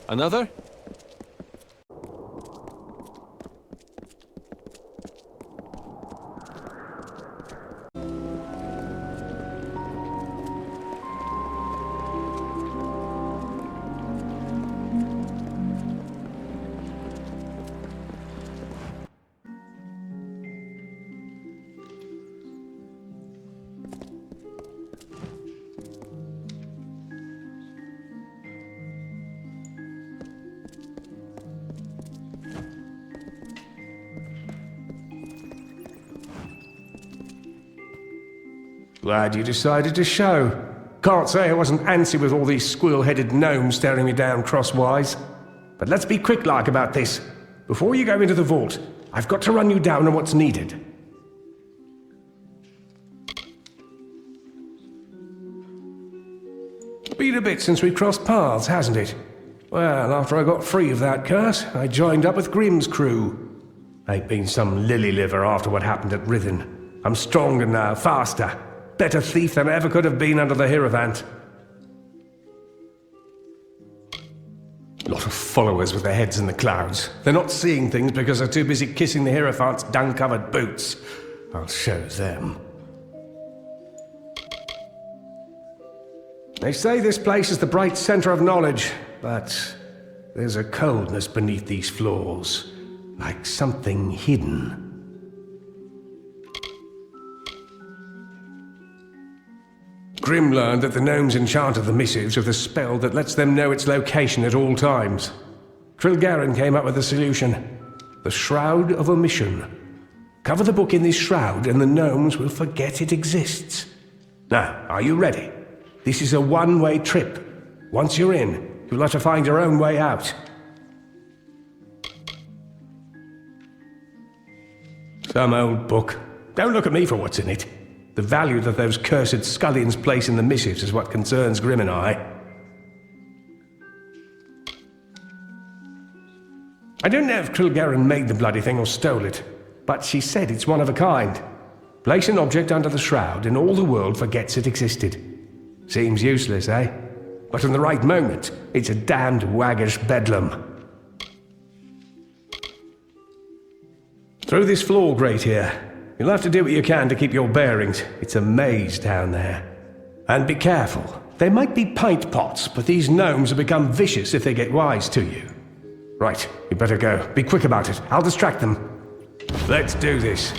Another? Glad you decided to show. Can't say I wasn't antsy with all these squirrel-headed gnomes staring me down crosswise. But let's be quick-like about this. Before you go into the vault, I've got to run you down on what's needed. Been a bit since we crossed paths, hasn't it? Well, after I got free of that curse, I joined up with Grimm's crew. Ain't been some lily-liver after what happened at Rithen. I'm stronger now, faster. Better thief than I ever could have been under the Hierophant. Lot of followers with their heads in the clouds. They're not seeing things because they're too busy kissing the Hierophant's dung-covered boots. I'll show them. They say this place is the bright center of knowledge, but there's a coldness beneath these floors, like something hidden. Grimm learned that the gnomes enchanted the missives with a spell that lets them know its location at all times. Trilgarin came up with a solution. The Shroud of Omission. Cover the book in this shroud and the gnomes will forget it exists. Now, are you ready? This is a one-way trip. Once you're in, you'll have to find your own way out. Some old book. Don't look at me for what's in it. The value that those cursed scullions place in the missives is what concerns Grimm and I. I don't know if Trilgarin made the bloody thing or stole it, but she said it's one of a kind. Place an object under the shroud and all the world forgets it existed. Seems useless, eh? But in the right moment, it's a damned waggish bedlam. Through this floor grate here. You'll have to do what you can to keep your bearings. It's a maze down there. And be careful. There might be pint pots, but these gnomes will become vicious if they get wise to you. Right, you better go. Be quick about it. I'll distract them. Let's do this.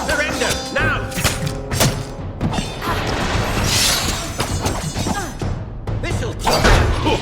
Surrender, now! This'll teach you.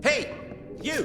Hey, you!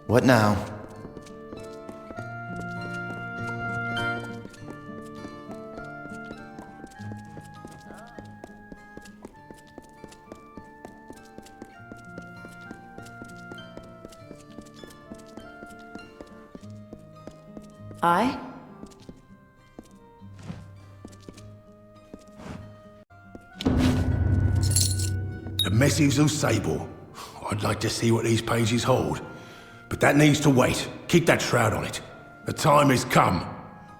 What now? I? The missives of Sable. I'd like to see what these pages hold. But that needs to wait. Keep that shroud on it. The time has come.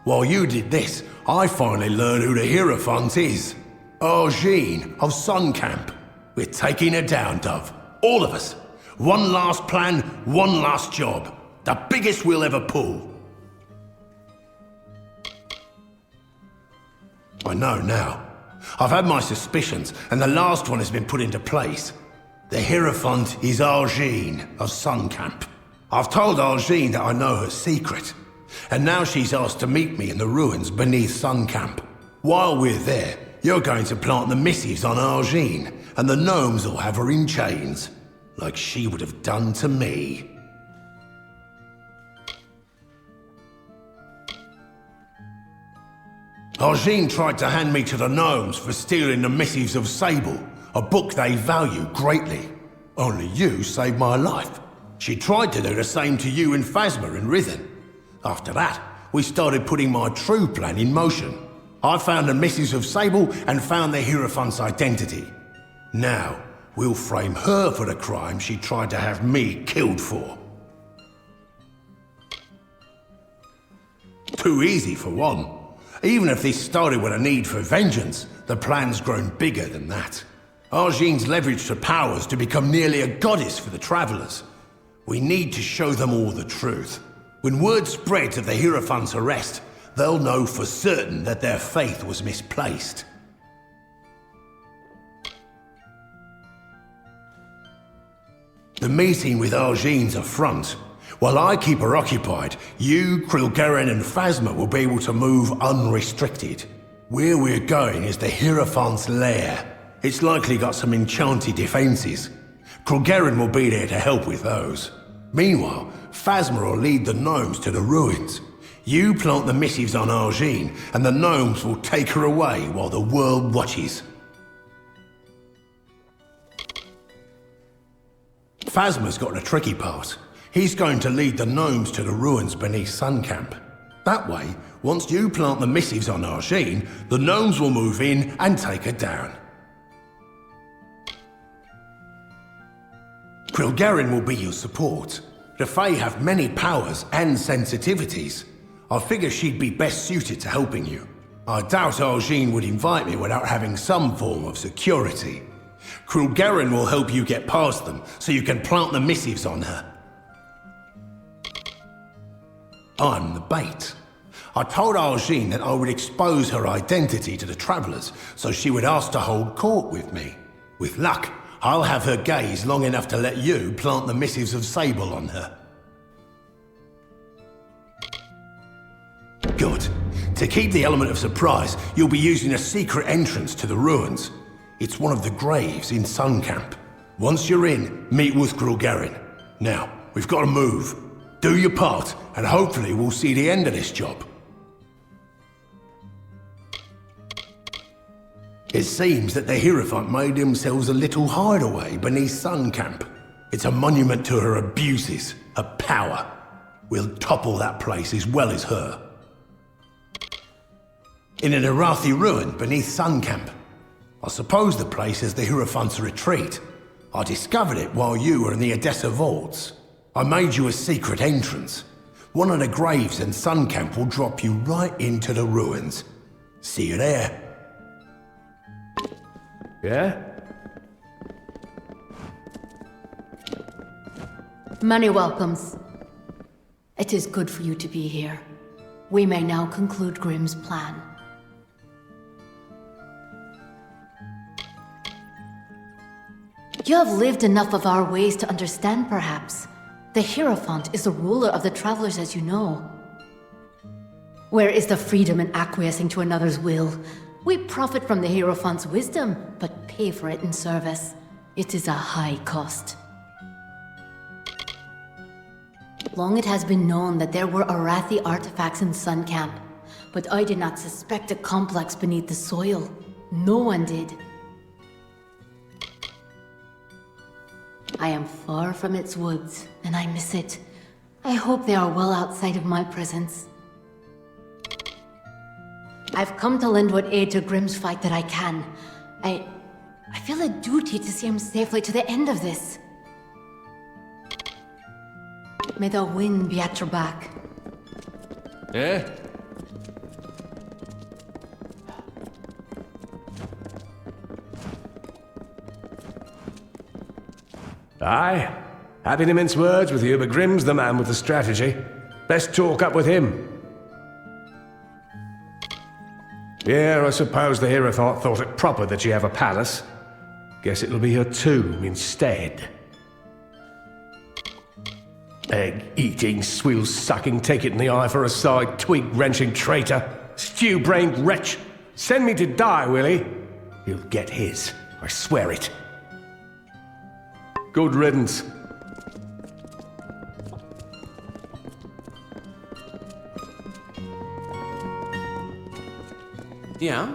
While you did this, I finally learned who the Hierophant is. Argene of Sun Camp. We're taking her down, Dove. All of us. One last plan, one last job. The biggest we'll ever pull. I know now. I've had my suspicions, and the last one has been put into place. The Hierophant is Argene of Sun Camp. I've told Argene that I know her secret, and now she's asked to meet me in the ruins beneath Sun Camp. While we're there, you're going to plant the missives on Argene, and the gnomes will have her in chains, like she would have done to me. Argene tried to hand me to the gnomes for stealing the missives of Sable, a book they value greatly. Only you saved my life. She tried to do the same to you and Phasma and Rithen. After that, we started putting my true plan in motion. I found the missives of Sable and found the Hierophant's identity. Now, we'll frame her for the crime she tried to have me killed for. too easy for one. Even if this started with a need for vengeance, the plan's grown bigger than that. Argine's leveraged her powers to become nearly a goddess for the Travelers. We need to show them all the truth. When word spreads of the Hierophant's arrest, they'll know for certain that their faith was misplaced. The meeting with Argine's a front. While I keep her occupied, you, Krilgaren and Phasma will be able to move unrestricted. Where we're going is the Hierophant's lair. It's likely got some enchanted defenses. Krilgaren will be there to help with those. Meanwhile, Phasma will lead the gnomes to the ruins. You plant the missives on Argine, and the gnomes will take her away while the world watches. Phasma's got the tricky part. He's going to lead the gnomes to the ruins beneath Sun Camp. That way, once you plant the missives on Argine, the gnomes will move in and take her down. Krilgaren will be your support. The Fae have many powers and sensitivities. I figure she'd be best suited to helping you. I doubt Argine would invite me without having some form of security. Krilgaren will help you get past them, so you can plant the missives on her. I'm the bait. I told Argine that I would expose her identity to the Travelers, so she would ask to hold court with me. With luck, I'll have her gaze long enough to let you plant the missives of Sable on her. Good. To keep the element of surprise, you'll be using a secret entrance to the ruins. It's one of the graves in Sun Camp. Once you're in, meet with Krilgaren. Now, we've got to move. Do your part, and hopefully we'll see the end of this job. It seems that the Hierophant made themselves a little hideaway beneath Sun Camp. It's a monument to her abuses, her power. We'll topple that place as well as her. In an Arathi ruin beneath Sun Camp. I suppose the place is the Hierophant's retreat. I discovered it while you were in the Odessa vaults. I made you a secret entrance. One of the graves in Sun Camp will drop you right into the ruins. See you there. Yeah? Many welcomes. It is good for you to be here. We may now conclude Grimm's plan. You have lived enough of our ways to understand, perhaps. The Hierophant is the ruler of the Travelers, as you know. Where is the freedom in acquiescing to another's will? We profit from the Hierophant's wisdom, but pay for it in service. It is a high cost. Long it has been known that there were Arathi artifacts in Sun Camp, but I did not suspect a complex beneath the soil. No one did. I am far from its woods, and I miss it. I hope they are well outside of my presence. I've come to lend what aid to Grimm's fight that I can. I feel a duty to see him safely to the end of this. May the wind be at your back. Yeah? Aye. Happy to mince words with you, but Grimm's the man with the strategy. Best talk up with him. Yeah, I suppose the Hierophant thought it proper that she have a palace. Guess it'll be her tomb instead. Egg-eating, swill-sucking, take-it-in-the-eye for a side, twig-wrenching traitor, stew-brained wretch. Send me to die, will he? He'll get his, I swear it. Good riddance. Yeah?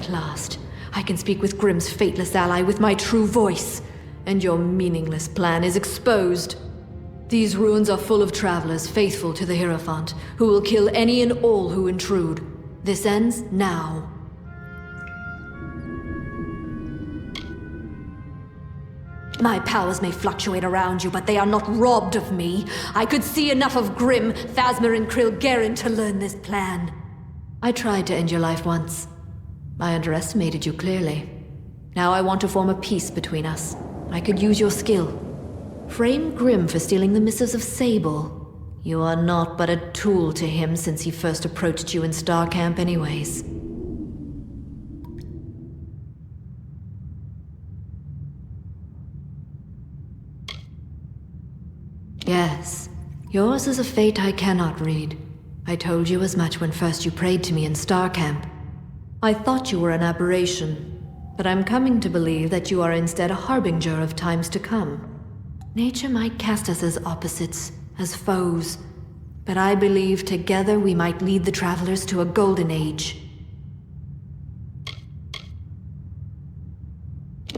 at last. I can speak with Grimm's fateless ally with my true voice, and your meaningless plan is exposed. These ruins are full of travelers faithful to the Hierophant, who will kill any and all who intrude. This ends now. My powers may fluctuate around you, but they are not robbed of me. I could see enough of Grimm, Phasma, and Krilgaren to learn this plan. I tried to end your life once. I underestimated you clearly. Now I want to form a peace between us. I could use your skill. Frame Grimm for stealing the missives of Sable. You are not but a tool to him since he first approached you in Star Camp anyways. Yes, yours is a fate I cannot read. I told you as much when first you prayed to me in Star Camp. I thought you were an aberration, but I'm coming to believe that you are instead a harbinger of times to come. Nature might cast us as opposites, as foes, but I believe together we might lead the Travelers to a golden age.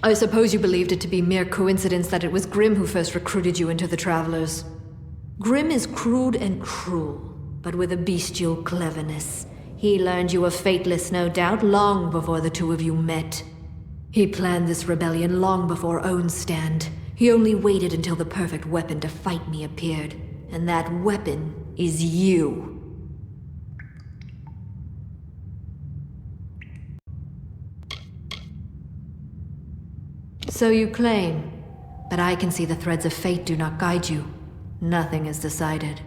I suppose you believed it to be mere coincidence that it was Grimm who first recruited you into the Travelers. Grimm is crude and cruel, but with a bestial cleverness. He learned you were fateless, no doubt, long before the two of you met. He planned this rebellion long before Own's stand. He only waited until the perfect weapon to fight me appeared. And that weapon is you. So you claim, but I can see the threads of fate do not guide you. Nothing is decided.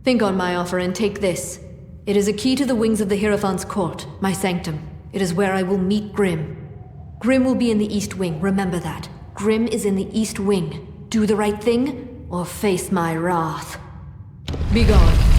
Think on my offer and take this. It is a key to the wings of the Hierophant's court, my sanctum. It is where I will meet Grimm. Grimm will be in the East Wing, remember that. Grimm is in the East Wing. Do the right thing, or face my wrath. Be gone.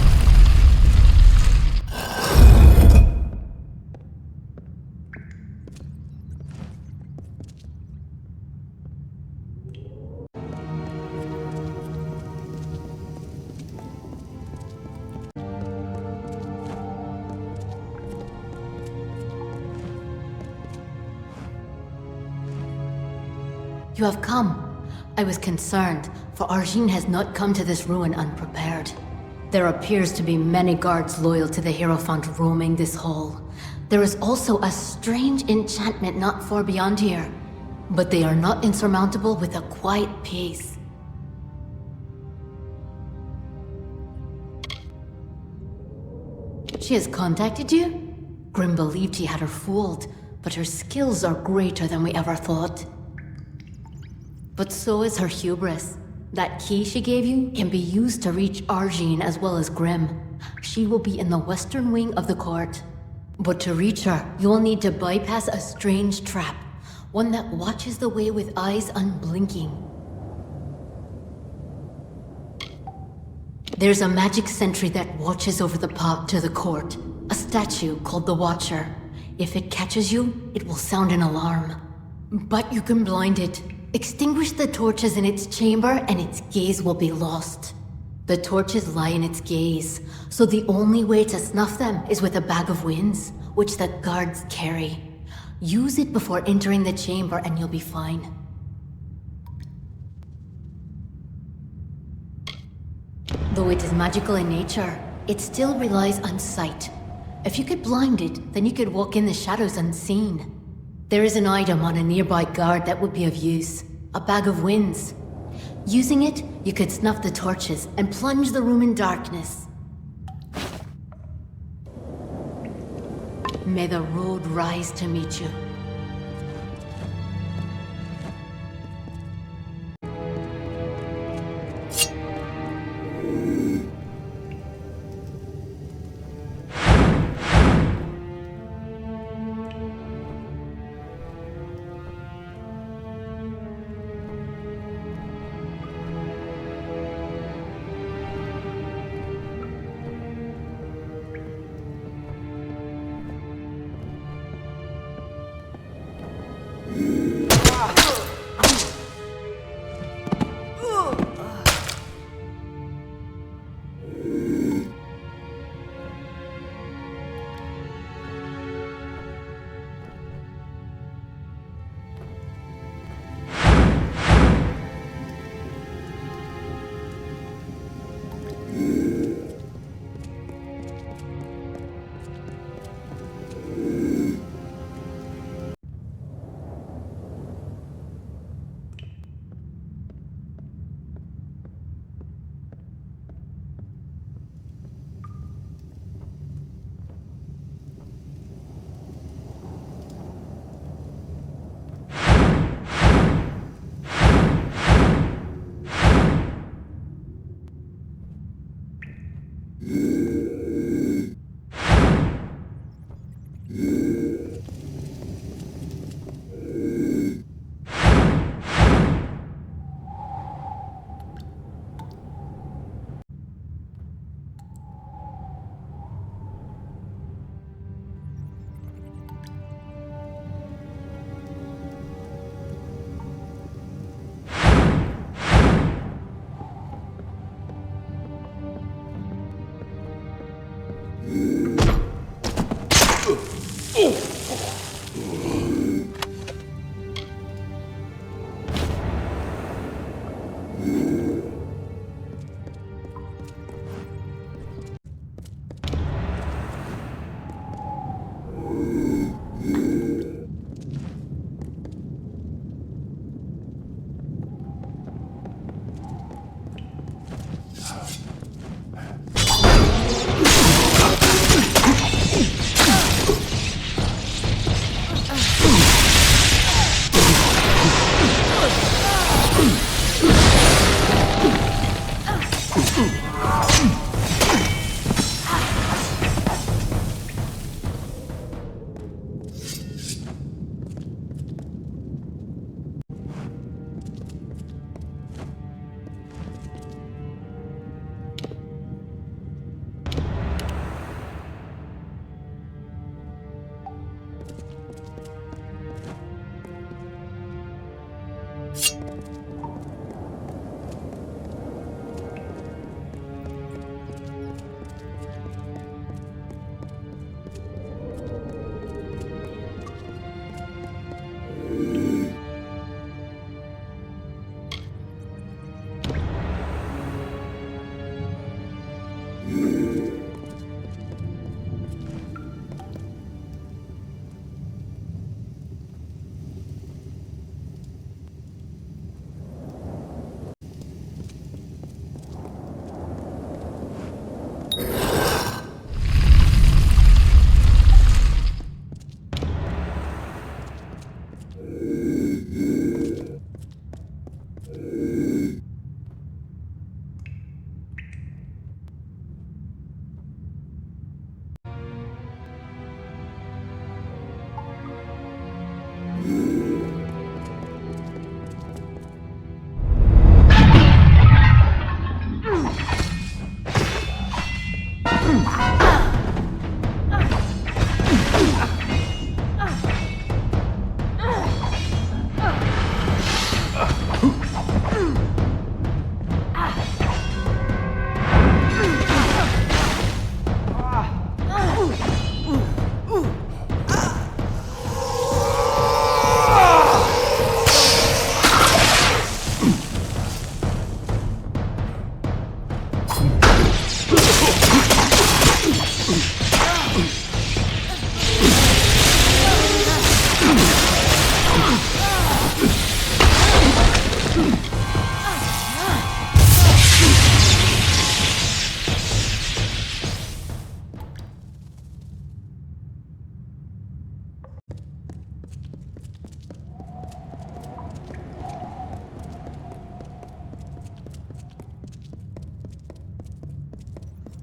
You have come. I was concerned, for Arjin has not come to this ruin unprepared. There appears to be many guards loyal to the Hierophant roaming this hall. There is also a strange enchantment not far beyond here, but they are not insurmountable with a quiet pace. She has contacted you? Grimm believed he had her fooled, but her skills are greater than we ever thought. But so is her hubris. That key she gave you can be used to reach Arjin as well as Grimm. She will be in the western wing of the court. But to reach her, you will need to bypass a strange trap. One that watches the way with eyes unblinking. There's a magic sentry that watches over the path to the court. A statue called the Watcher. If it catches you, it will sound an alarm. But you can blind it. Extinguish the torches in its chamber and its gaze will be lost. The torches lie in its gaze, so the only way to snuff them is with a bag of winds, which the guards carry. Use it before entering the chamber and you'll be fine. Though it is magical in nature, it still relies on sight. If you could blind it, then you could walk in the shadows unseen. There is an item on a nearby guard that would be of use. A bag of winds. Using it, you could snuff the torches and plunge the room in darkness. May the road rise to meet you.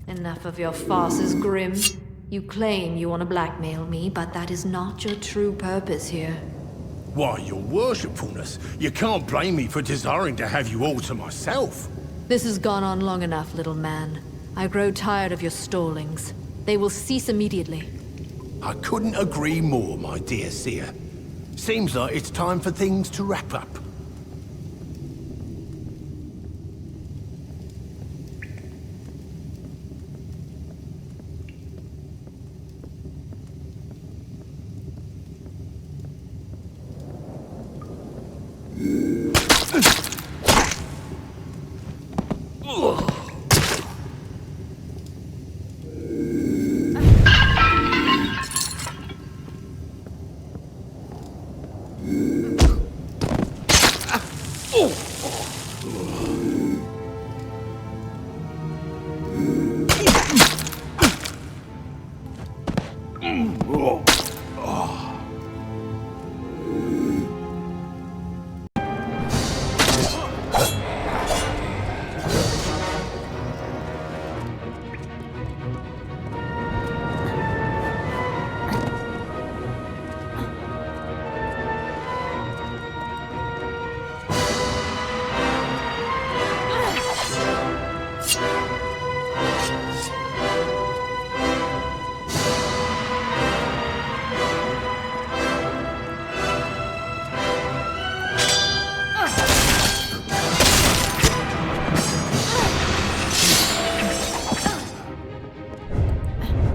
Enough of your farces, Grim. You claim you want to blackmail me, but that is not your true purpose here. Why, your worshipfulness, you can't blame me for desiring to have you all to myself. This has gone on long enough, little man. I grow tired of your stallings. They will cease immediately. I couldn't agree more, my dear seer. Seems like it's time for things to wrap up.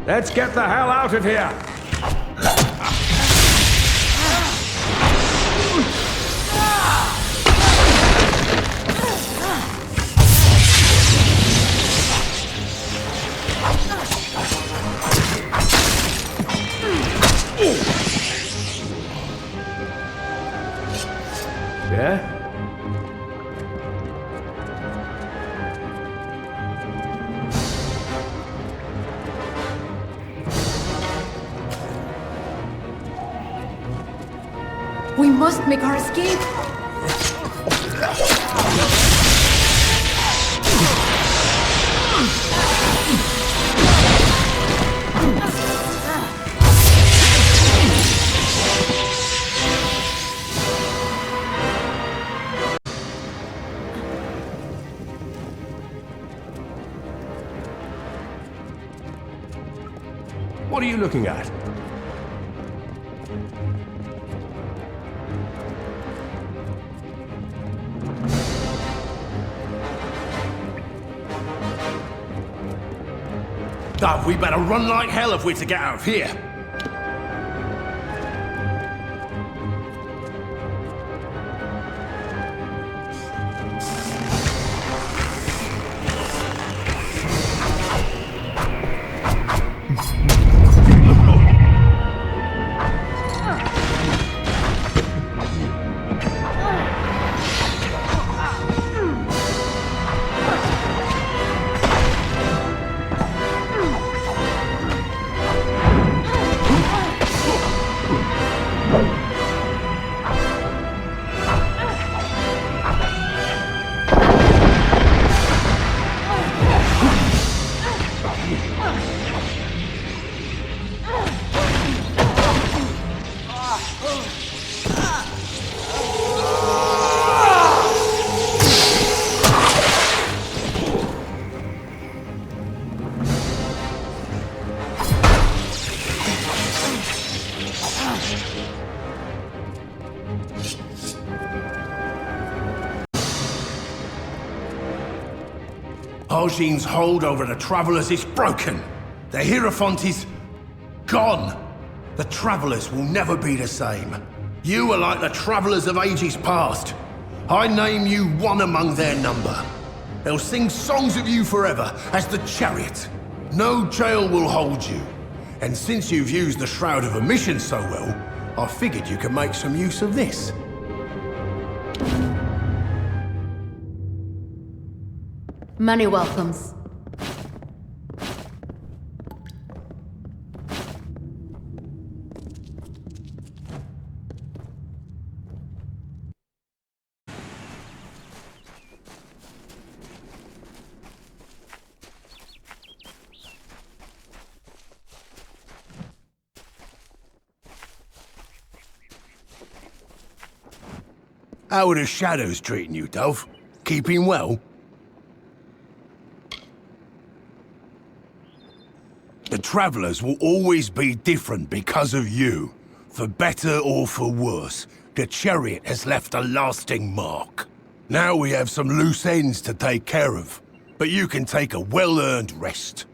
Let's get the hell out of here! Yeah? must make our escape. What are you looking at? Dove, we better run like hell if we're to get out of here. Arjean's hold over the Travelers is broken. The Hierophant is gone. The Travelers will never be the same. You are like the Travelers of ages past. I name you one among their number. They'll sing songs of you forever as the Chariot. No jail will hold you. And since you've used the Shroud of Omission so well, I figured you could make some use of this. Many welcomes. How are the shadows treating you, Dove? Keeping well? The Travelers will always be different because of you. For better or for worse, the Chariot has left a lasting mark. Now we have some loose ends to take care of, but you can take a well-earned rest.